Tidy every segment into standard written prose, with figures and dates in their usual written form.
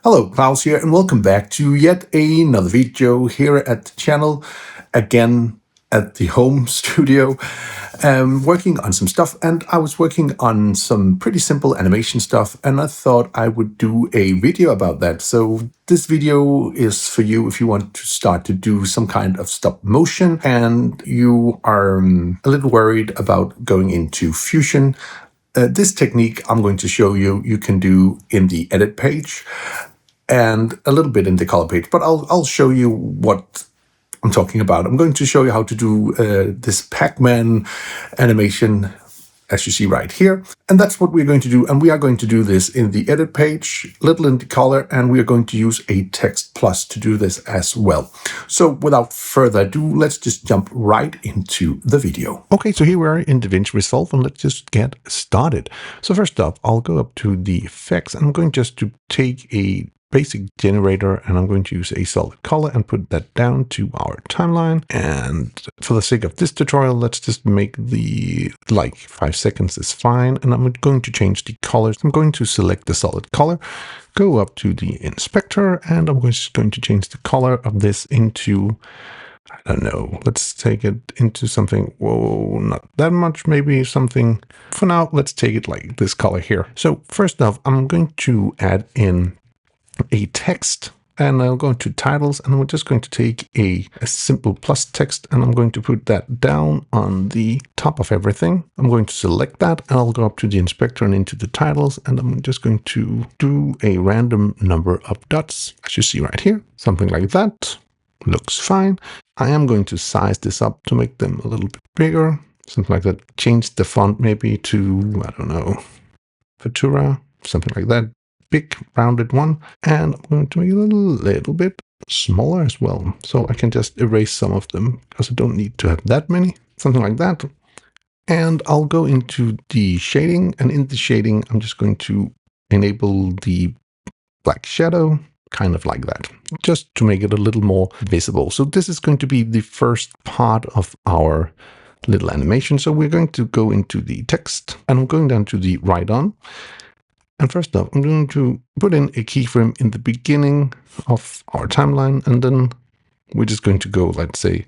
Hello, Klaus here, and welcome back to yet another video here at the channel, again at the home studio, working on some stuff, and I was working on some pretty simple animation stuff, and I thought I would do a video about that. So this video is for you if you want to start to do some kind of stop motion, and you are a little worried about going into Fusion. This technique I'm going to show you, you can do in the edit page and a little bit in the color page, but I'll show you what I'm talking about. I'm going to show you how to do this Pac-man animation, as you see right here. And that's what we're going to do. And we are going to do this in the edit page, little in the color, and we are going to use a text plus to do this as well. So without further ado, let's just jump right into the video. Okay, so here we are in DaVinci Resolve, and let's just get started. So first off, I'll go up to the effects, and I'm going just to take a basic generator, and I'm going to use a solid color and put that down to our timeline. And for the sake of this tutorial, let's just make the 5 seconds is fine. And I'm going to change the colors. I'm going to select the solid color, go up to the inspector, and I'm just going to change the color of this into, I don't know, let's take it into something, whoa, not that much, maybe something. For now, let's take it like this color here. So first off, I'm going to add in a text, and I'll go into titles, and we're just going to take a simple plus text, and I'm going to put that down on the top of everything. I'm going to select that, and I'll go up to the inspector and into the titles, and I'm just going to do a random number of dots, as you see right here, something like that. Looks fine. I am going to size this up to make them a little bit bigger, something like that. Change the font maybe to, I don't know, Futura, something like that. Big rounded one, and I'm going to make it a little bit smaller as well, so I can just erase some of them because I don't need to have that many, something like that. And I'll go into the shading, and in the shading I'm just going to enable the black shadow, kind of like that, just to make it a little more visible. So this is going to be the first part of our little animation. So we're going to go into the text, and I'm going down to the right on. And first off, I'm going to put in a keyframe in the beginning of our timeline, and then we're just going to go, let's say,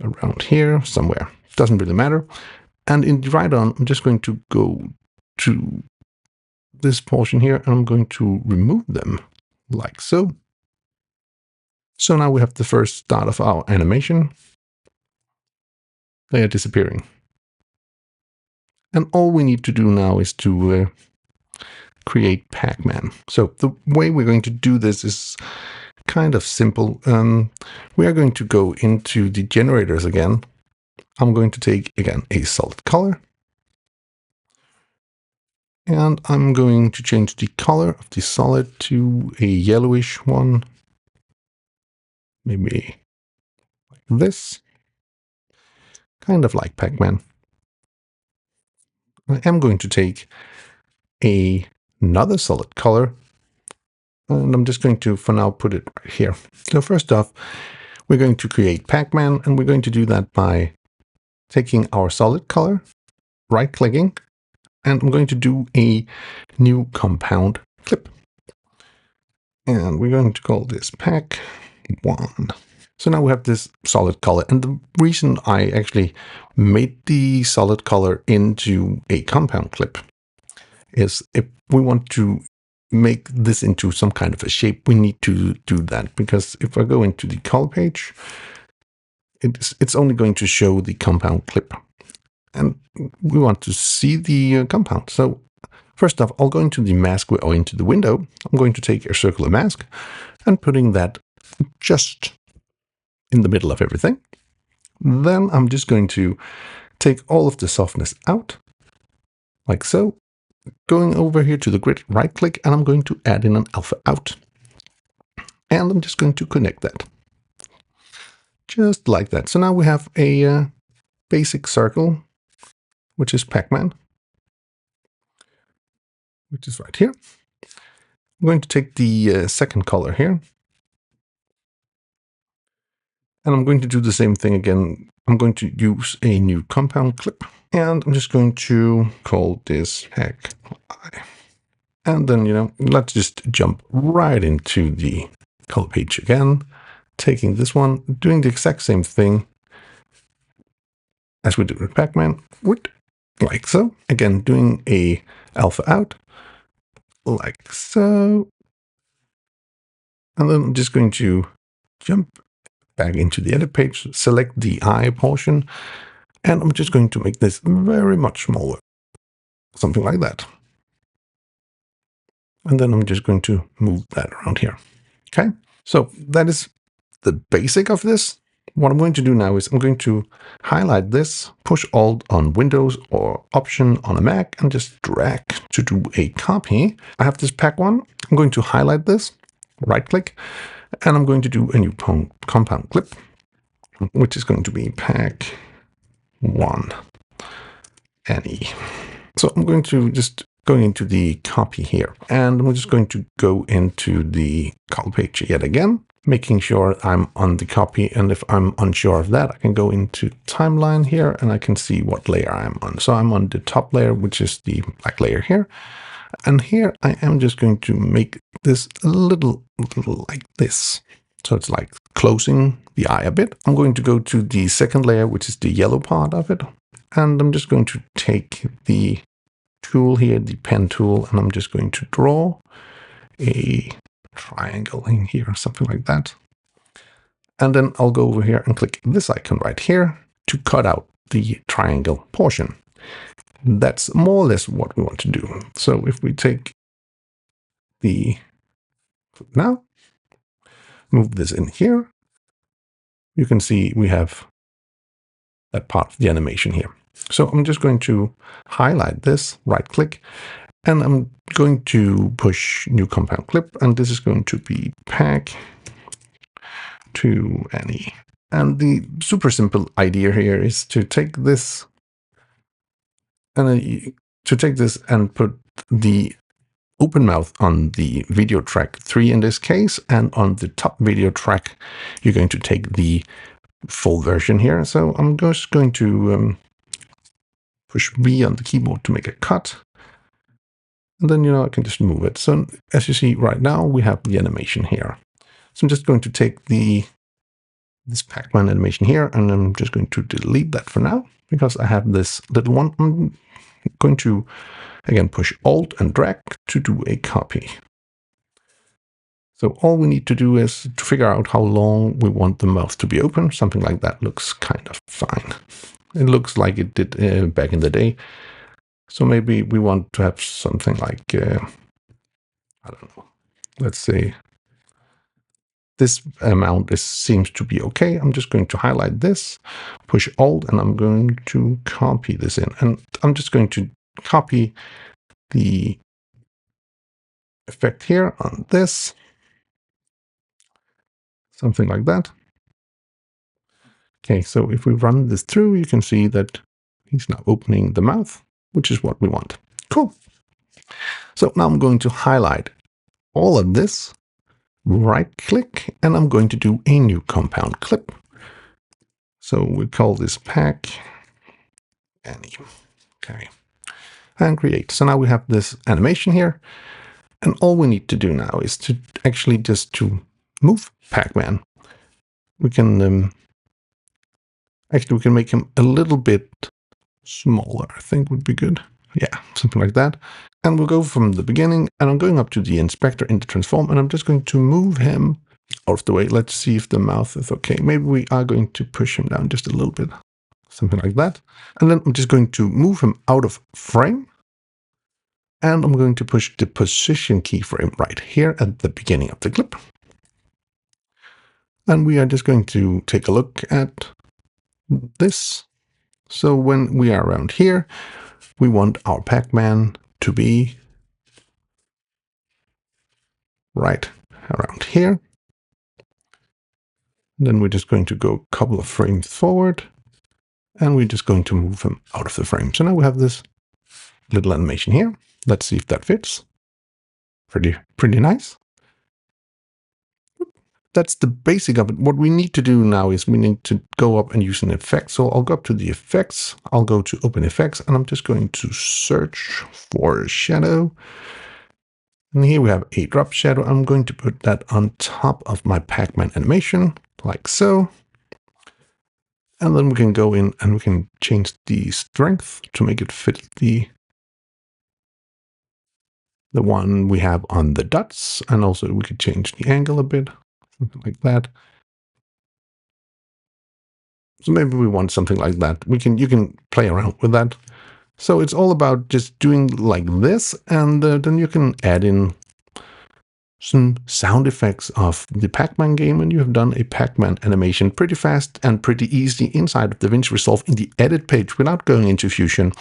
around here somewhere. Doesn't really matter. And in the right on, I'm just going to go to this portion here, and I'm going to remove them like so. So now we have the first start of our animation. They are disappearing. And all we need to do now is to create Pac-man. So the way we're going to do this is kind of simple. We are going to go into the generators again. I'm going to take, again, a solid color. And I'm going to change the color of the solid to a yellowish one. Maybe like this. Kind of like Pac-man. I am going to take another solid color, and I'm just going to, for now, put it right here. So first off, we're going to create Pac-man, and we're going to do that by taking our solid color, right-clicking, and I'm going to do a new compound clip. And we're going to call this Pac-1. So now we have this solid color, and the reason I actually made the solid color into a compound clip is if we want to make this into some kind of a shape, we need to do that, because if I go into the color page, it's only going to show the compound clip, and we want to see the compound. So first off, I'll go into the mask or into the window. I'm going to take a circular mask and putting that just in the middle of everything. Then I'm just going to take all of the softness out, like so. Going over here to the grid, right click, and I'm going to add in an alpha out. And I'm just going to connect that. Just like that. So now we have a basic circle, which is Pac-man, which is right here. I'm going to take the second color here. And I'm going to do the same thing again. I'm going to use a new compound clip, and I'm just going to call this Pac. And then, let's just jump right into the color page again, taking this one, doing the exact same thing as we did with Pac-Man, like so. Again, doing a alpha out, like so. And then I'm just going to jump back into the edit page, select the eye portion, and I'm just going to make this very much smaller, something like that. And then I'm just going to move that around here. Okay, so that is the basic of this. What I'm going to do now is I'm going to highlight this, push Alt on Windows or Option on a Mac, and just drag to do a copy. I have this pack one. I'm going to highlight this, right click, and I'm going to do a new compound clip, which is going to be pack one NE. So I'm going to just go into the copy here, and I'm just going to go into the color page yet again, making sure I'm on the copy. And if I'm unsure of that, I can go into timeline here and I can see what layer I'm on. So I'm on the top layer, which is the black layer here. And here I am just going to make this a little like this. So it's like closing the eye a bit. I'm going to go to the second layer, which is the yellow part of it. And I'm just going to take the tool here, the pen tool, and I'm just going to draw a triangle in here, something like that. And then I'll go over here and click this icon right here to cut out the triangle portion. That's more or less what we want to do. So if we take the now, move this in here, you can see we have that part of the animation here. So I'm just going to highlight this, right click, and I'm going to push new compound clip, and this is going to be pack to NE. And the super simple idea here is to take this and put the open mouth on the video track 3 in this case, and on the top video track, you're going to take the full version here. So I'm just going to push V on the keyboard to make a cut. And then, I can just move it. So as you see right now, we have the animation here. So I'm just going to take this Pac-Man animation here, and I'm just going to delete that for now because I have this little one. I'm going to, again, push Alt and drag to do a copy. So all we need to do is to figure out how long we want the mouth to be open. Something like that looks kind of fine. It looks like it did back in the day. So maybe we want to have something like, I don't know, let's say this amount seems to be okay. I'm just going to highlight this, push Alt, and I'm going to copy this in. And I'm just going to copy the effect here on this, something like that. Okay, so if we run this through, you can see that he's now opening the mouth, which is what we want. Cool. So now I'm going to highlight all of this, right click, and I'm going to do a new compound clip. So we call this pack NE. Okay, and create. So now we have this animation here, and all we need to do now is to actually just to move Pac-Man. We can actually we can make him a little bit smaller, I think would be good. Yeah, something like that. And we'll go from the beginning, and I'm going up to the inspector in the transform, and I'm just going to move him out of the way. Let's see if the mouth is okay. Maybe we are going to push him down just a little bit, something like that. And then I'm just going to move him out of frame, and I'm going to push the position keyframe right here at the beginning of the clip. And we are just going to take a look at this. So when we are around here, we want our Pac-Man to be right around here. Then we're just going to go a couple of frames forward, and we're just going to move him out of the frame. So now we have this little animation here. Let's see if that fits. Pretty nice. That's the basic of it. What we need to do now is we need to go up and use an effect. So I'll go up to the effects. I'll go to open effects, and I'm just going to search for shadow. And here we have a drop shadow. I'm going to put that on top of my Pac-man animation, like so. And then we can go in and we can change the strength to make it fit the one we have on the dots. And also we could change the angle a bit, something like that. So maybe we want something like that. You can play around with that. So it's all about just doing like this, and then you can add in some sound effects of the Pac-Man game, and you have done a Pac-Man animation pretty fast and pretty easy inside of DaVinci Resolve in the edit page without going into Fusion.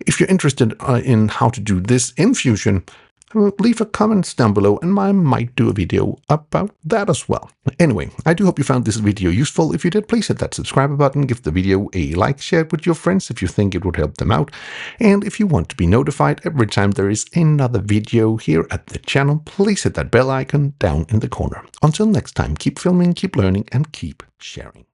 If you're interested in how to do this in Fusion, leave a comment down below and I might do a video about that as well. Anyway, I do hope you found this video useful. If you did, please hit that subscribe button, give the video a like, share it with your friends if you think it would help them out. And if you want to be notified every time there is another video here at the channel, please hit that bell icon down in the corner. Until next time, keep filming, keep learning, and keep sharing.